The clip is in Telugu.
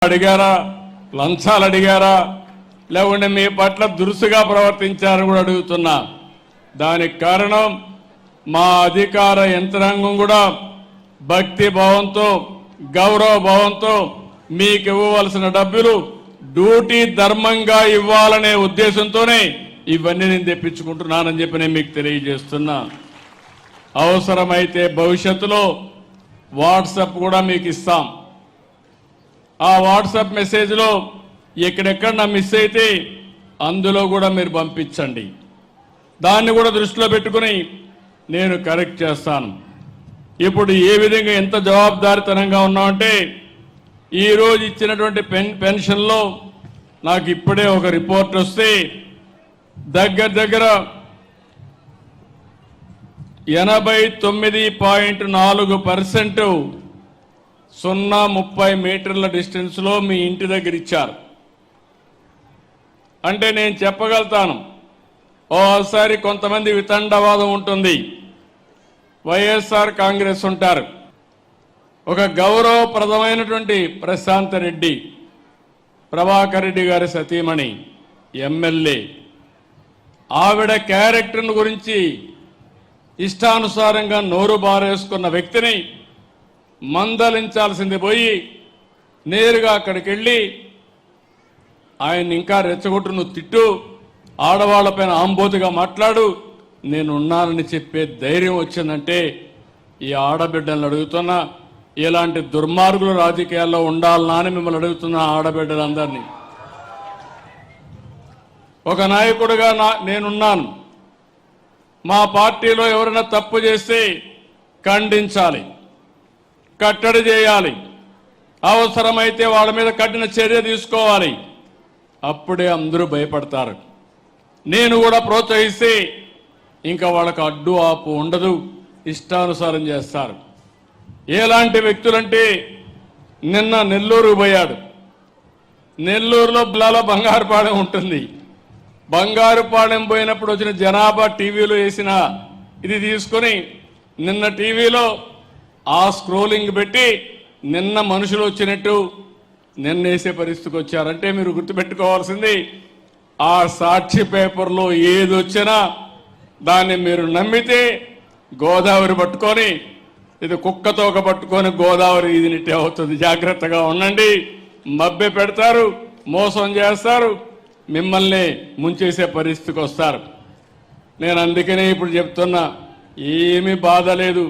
అడిగారా, లంచాలు అడిగారా, లేకుంటే మీ పట్ల దురుసుగా ప్రవర్తించారని కూడా అడుగుతున్నా. దానికి కారణం మా అధికార యంత్రాంగం కూడా భక్తి భావంతో గౌరవ భావంతో మీకు ఇవ్వవలసిన డబ్బులు డ్యూటీ ధర్మంగా ఇవ్వాలనే ఉద్దేశంతోనే ఇవన్నీ నేను తెప్పించుకుంటున్నానని చెప్పి నేను మీకు తెలియజేస్తున్నా. అవసరమైతే భవిష్యత్తులో వాట్సాప్ కూడా మీకు ఇస్తాం. ఆ వాట్సాప్ మెసేజ్లో ఎక్కడెక్కడ మిస్ అయితే అందులో కూడా మీరు పంపించండి. దాన్ని కూడా దృష్టిలో పెట్టుకుని నేను కరెక్ట్ చేస్తాను. ఇప్పుడు ఏ విధంగా ఎంత జవాబుదారీతనంగా ఉన్నామంటే ఈరోజు ఇచ్చినటువంటి పెన్షన్లో నాకు ఇప్పుడే ఒక రిపోర్ట్ వస్తే దగ్గర 89.4% 0.30 మీటర్ల డిస్టెన్స్లో మీ ఇంటి దగ్గర ఇచ్చారు. అంటే నేను చెప్పగలుగుతాను, ఓసారి కొంతమంది వితండవాదం ఉంటుంది, వైఎస్ఆర్ కాంగ్రెస్ ఉంటారు. ఒక గౌరవప్రదమైనటువంటి ప్రశాంత్ రెడ్డి, ప్రభాకర్ రెడ్డి గారి సతీమణి ఎమ్మెల్యే, ఆవిడ క్యారెక్టర్ను గురించి ఇష్టానుసారంగా నోరు బారేసుకున్న వ్యక్తిని మందలించాల్సింది పోయి నేరుగా అక్కడికి వెళ్ళి ఆయన ఇంకా రెచ్చగొట్టు, నువ్వు తిట్టు, ఆడవాళ్లపైన ఆంబోతుగా మాట్లాడు, నేనున్నానని చెప్పే ధైర్యం వచ్చిందంటే ఈ ఆడబిడ్డలను అడుగుతున్నా, ఇలాంటి దుర్మార్గులు రాజకీయాల్లో ఉండాలనా అని మిమ్మల్ని అడుగుతున్నా. ఆడబిడ్డలందరినీ ఒక నాయకుడిగా నేనున్నాను. మా పార్టీలో ఎవరైనా తప్పు చేస్తే ఖండించాలి, కట్టడి చేయాలి, అవసరమైతే వాళ్ళ మీద కఠిన చర్య తీసుకోవాలి. అప్పుడే అందరూ భయపడతారు. నేను కూడా ప్రోత్సహిస్తే ఇంకా వాళ్ళకు అడ్డు ఆపు ఉండదు, ఇష్టానుసారం చేస్తారు. ఎలాంటి వ్యక్తులంటే నిన్న నెల్లూరు పోయాడు. నెల్లూరులో బిల్లాలో బంగారుపాలెం ఉంటుంది. బంగారుపాలెం పోయినప్పుడు వచ్చిన జనాభా టీవీలో వేసిన ఇది తీసుకొని నిన్న టీవీలో ఆ స్క్రోలింగ్ పెట్టి నిన్న మనుషులు వచ్చినట్టు నిన్న వేసే పరిస్థితికి వచ్చారంటే మీరు గుర్తుపెట్టుకోవాల్సింది, ఆ సాక్షి పేపర్లో ఏది వచ్చినా దాన్ని మీరు నమ్మితే గోదావరి పట్టుకొని ఇది కుక్కతోక పట్టుకొని గోదావరి ఇదినిట్టే అవుతుంది. జాగ్రత్తగా ఉండండి. మభ్య పెడతారు, మోసం చేస్తారు, మిమ్మల్ని ముంచేసే పరిస్థితికి వస్తారు. నేను అందుకనే ఇప్పుడు చెప్తున్నా, ఏమీ బాధ లేదు.